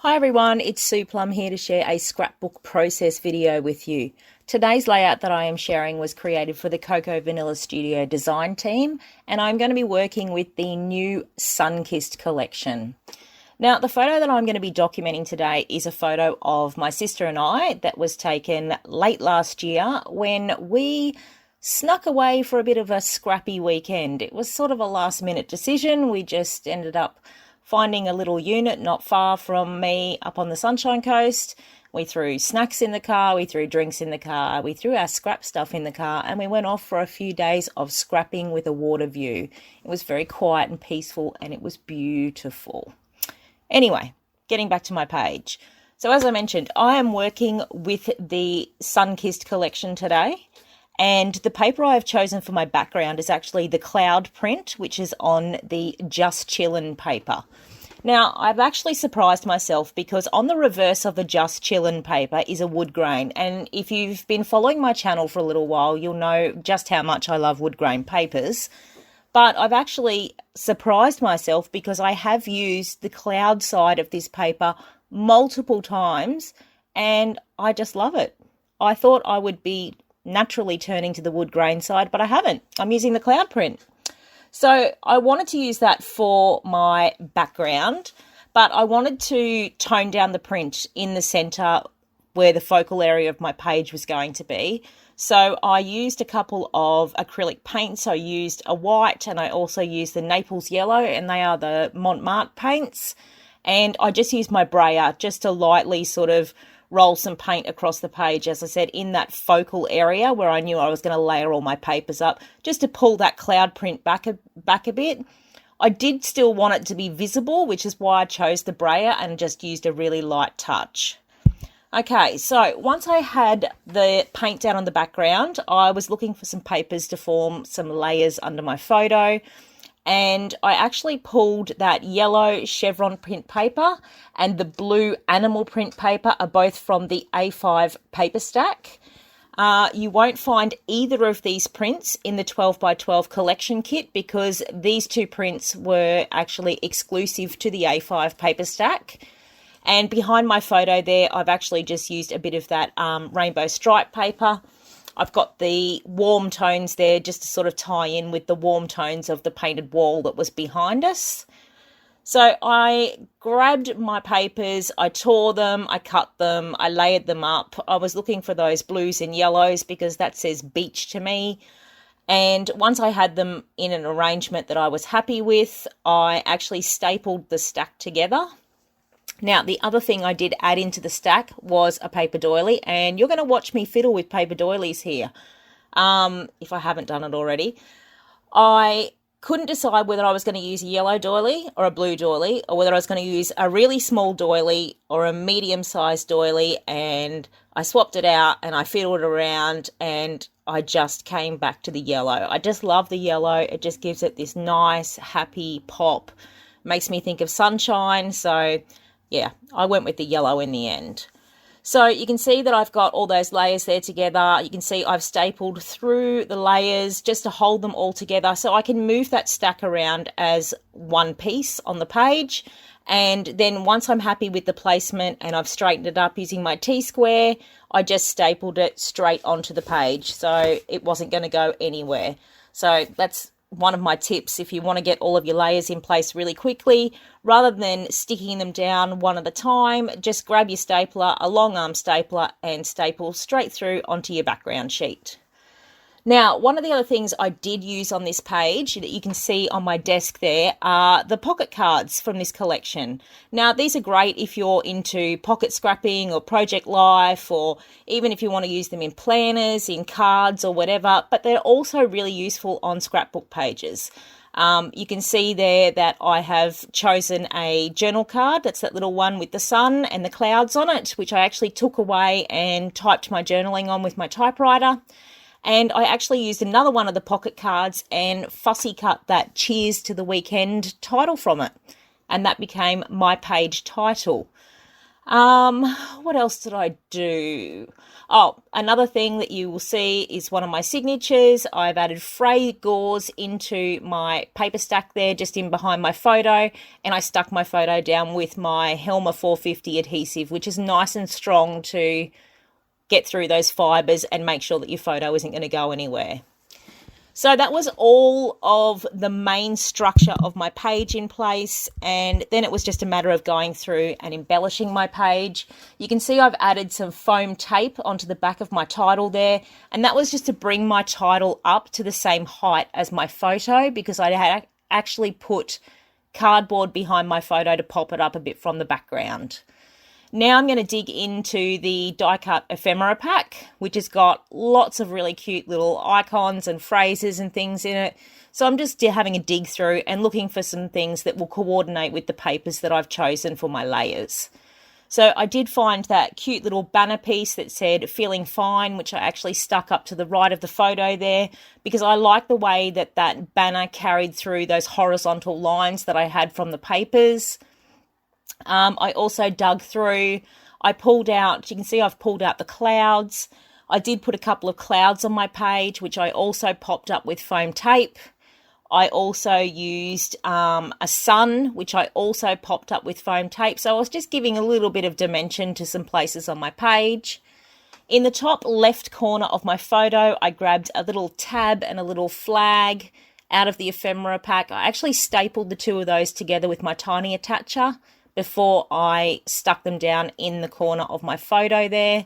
Hi everyone, it's Sue Plumb here to share a scrapbook process video with you. Today's layout that I am sharing was created for the Cocoa Vanilla Studio design team, and I'm going to be working with the new Sunkissed collection. Now, the photo that I'm going to be documenting today is a photo of my sister and I that was taken late last year when we snuck away for a bit of a scrappy weekend. It was sort of a last minute decision. We just ended up finding a little unit not far from me up on the Sunshine Coast. We threw snacks in the car, we threw drinks in the car, we threw our scrap stuff in the car, and we went off for a few days of scrapping with a water view. It was very quiet and peaceful, and it was beautiful. Anyway, getting back to my page. So as I mentioned, I am working with the Sunkissed collection today. And the paper I have chosen for my background is actually the cloud print, which is on the Just Chillin' paper. Now, I've actually surprised myself because on the reverse of the Just Chillin' paper is a wood grain. And if you've been following my channel for a little while, you'll know just how much I love wood grain papers. But I've actually surprised myself because I have used the cloud side of this paper multiple times and I just love it. I thought I would be naturally turning to the wood grain side, but I haven't. I'm using the cloud print. So I wanted to use that for my background, but I wanted to tone down the print in the center where the focal area of my page was going to be. So I used a couple of acrylic paints. I used a white and I also used the Naples yellow, and they are the Montmartre paints. And I just used my brayer just to lightly sort of roll some paint across the page, as I said, in that focal area where I knew I was going to layer all my papers up, just to pull that cloud print back a bit. I did still want it to be visible, which is why I chose the brayer and just used a really light touch. Okay, so once I had the paint down on the background, I was looking for some papers to form some layers under my photo. And I actually pulled that yellow chevron print paper and the blue animal print paper are both from the A5 paper stack. You won't find either of these prints in the 12 by 12 collection kit because these two prints were actually exclusive to the A5 paper stack. And behind my photo there, I've actually just used a bit of that rainbow stripe paper. I've got the warm tones there just to sort of tie in with the warm tones of the painted wall that was behind us. So I grabbed my papers, I tore them, I cut them, I layered them up. I was looking for those blues and yellows because that says beach to me. And once I had them in an arrangement that I was happy with, I actually stapled the stack together. Now, the other thing I did add into the stack was a paper doily, and you're going to watch me fiddle with paper doilies here, if I haven't done it already. I couldn't decide whether I was going to use a yellow doily or a blue doily, or whether I was going to use a really small doily or a medium-sized doily, and I swapped it out and I fiddled around and I just came back to the yellow. I just love the yellow. It just gives it this nice, happy pop. Makes me think of sunshine, so yeah, I went with the yellow in the end. So you can see that I've got all those layers there together. You can see I've stapled through the layers just to hold them all together so I can move that stack around as one piece on the page. And then once I'm happy with the placement and I've straightened it up using my T-square, I just stapled it straight onto the page. So it wasn't going to go anywhere. So that's one of my tips if you want to get all of your layers in place really quickly. Rather than sticking them down one at a time, just grab your stapler, a long arm stapler, and staple straight through onto your background sheet. Now, one of the other things I did use on this page that you can see on my desk there are the pocket cards from this collection. Now, these are great if you're into pocket scrapping or project life, or even if you want to use them in planners, in cards or whatever, but they're also really useful on scrapbook pages. You can see there that I have chosen a journal card. That's that little one with the sun and the clouds on it, which I actually took away and typed my journaling on with my typewriter. And I actually used another one of the pocket cards and fussy cut that Cheers to the Weekend title from it. And that became my page title. What else did I do? Oh, another thing that you will see is one of my signatures. I've added fray gauze into my paper stack there, just in behind my photo, and I stuck my photo down with my Helmer 450 adhesive, which is nice and strong to get through those fibers and make sure that your photo isn't going to go anywhere. So that was all of the main structure of my page in place, and then it was just a matter of going through and embellishing my page. You can see I've added some foam tape onto the back of my title there, and that was just to bring my title up to the same height as my photo, because I had actually put cardboard behind my photo to pop it up a bit from the background. Now I'm going to dig into the die-cut ephemera pack, which has got lots of really cute little icons and phrases and things in it. So I'm just having a dig through and looking for some things that will coordinate with the papers that I've chosen for my layers. So I did find that cute little banner piece that said "Feeling Fine," which I actually stuck up to the right of the photo there, because I like the way that that banner carried through those horizontal lines that I had from the papers. I also dug through, I pulled out, you can see I've pulled out the clouds. I did put a couple of clouds on my page, which I also popped up with foam tape. I also used a sun, which I also popped up with foam tape. So I was just giving a little bit of dimension to some places on my page. In the top left corner of my photo, I grabbed a little tab and a little flag out of the ephemera pack. I actually stapled the two of those together with my tiny attacher before I stuck them down in the corner of my photo there.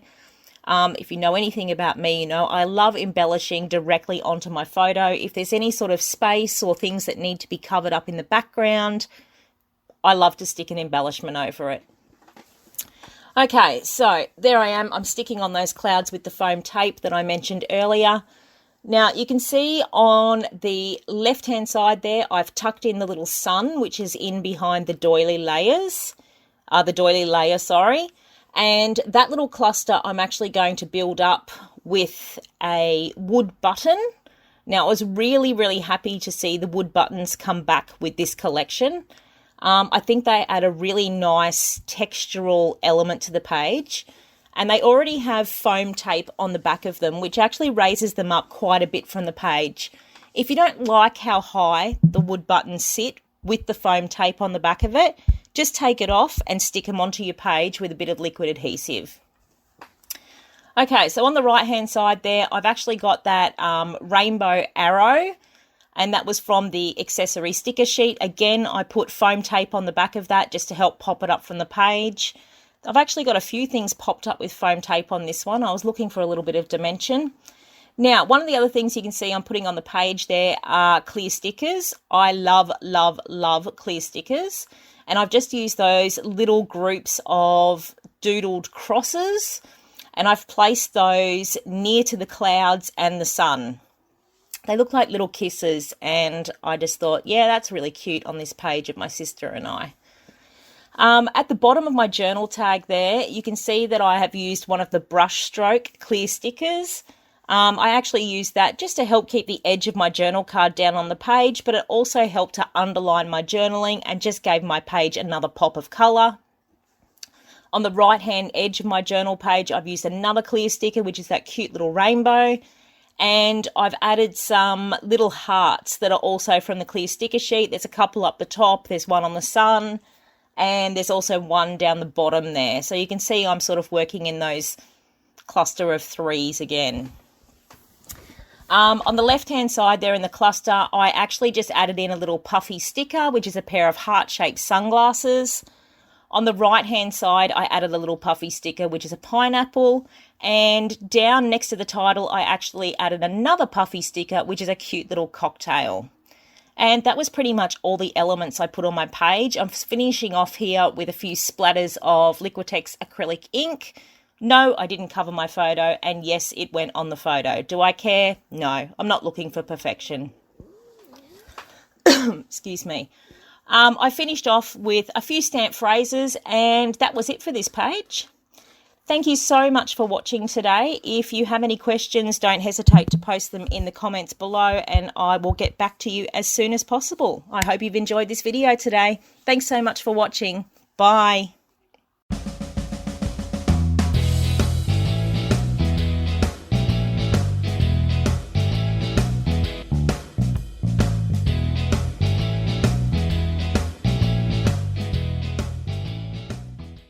If you know anything about me, you know I love embellishing directly onto my photo. If there's any sort of space or things that need to be covered up in the background, I love to stick an embellishment over it. Okay, so there I am. I'm sticking on those clouds with the foam tape that I mentioned earlier. Now, you can see on the left-hand side there, I've tucked in the little sun, which is in behind the doily layers, and that little cluster I'm actually going to build up with a wood button. Now, I was really, really happy to see the wood buttons come back with this collection. I think they add a really nice textural element to the page. And they already have foam tape on the back of them, which actually raises them up quite a bit from the page. If you don't like how high the wood buttons sit with the foam tape on the back of it, just take it off and stick them onto your page with a bit of liquid adhesive. Okay, so on the right-hand side there, I've actually got that rainbow arrow, and that was from the accessory sticker sheet. Again, I put foam tape on the back of that just to help pop it up from the page. I've actually got a few things popped up with foam tape on this one. I was looking for a little bit of dimension. Now, one of the other things you can see I'm putting on the page there are clear stickers. I love, love, love clear stickers. And I've just used those little groups of doodled crosses, and I've placed those near to the clouds and the sun. They look like little kisses, and I just thought, yeah, that's really cute on this page of my sister and I. At the bottom of my journal tag there, you can see that I have used one of the brush stroke clear stickers. I actually used that just to help keep the edge of my journal card down on the page, but it also helped to underline my journaling and just gave my page another pop of colour. On the right-hand edge of my journal page, I've used another clear sticker, which is that cute little rainbow. And I've added some little hearts that are also from the clear sticker sheet. There's a couple up the top, there's one on the sun, and there's also one down the bottom there. So you can see I'm sort of working in those cluster of threes again. On the left-hand side there in the cluster, I actually just added in a little puffy sticker, which is a pair of heart-shaped sunglasses. On the right-hand side, I added a little puffy sticker, which is a pineapple. And down next to the title, I actually added another puffy sticker, which is a cute little cocktail. And that was pretty much all the elements I put on my page. I'm finishing off here with a few splatters of Liquitex acrylic ink. No, I didn't cover my photo, and yes, it went on the photo. Do I care? No, I'm not looking for perfection. Excuse me. I finished off with a few stamp phrases, and that was it for this page. Thank you so much for watching today. If you have any questions, don't hesitate to post them in the comments below, and I will get back to you as soon as possible. I hope you've enjoyed this video today. Thanks so much for watching. Bye.